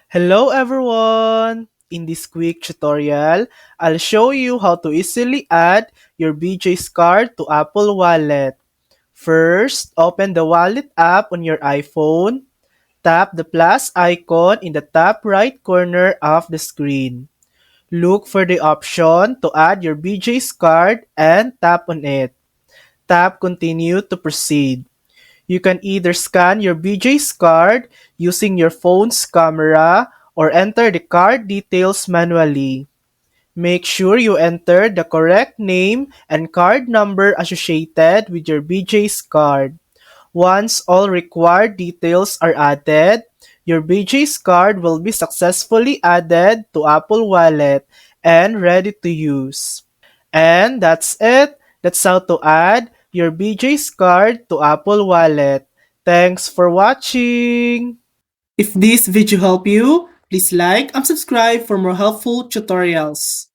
Hello everyone! In this quick tutorial, I'll show you how to easily add your BJ's card to Apple Wallet. First, open the Wallet app on your iPhone. Tap the plus icon in the top right corner of the screen. Look for the option to add your BJ's card and tap on it. Tap Continue to proceed. You can either scan your BJ's card using your phone's camera or enter the card details manually. Make sure you enter the correct name and card number associated with your BJ's card. Once all required details are added, your BJ's card will be successfully added to Apple Wallet and ready to use. And that's it. That's how to add your BJ's card to Apple Wallet. Thanks for watching! If this video helped you, please like and subscribe for more helpful tutorials.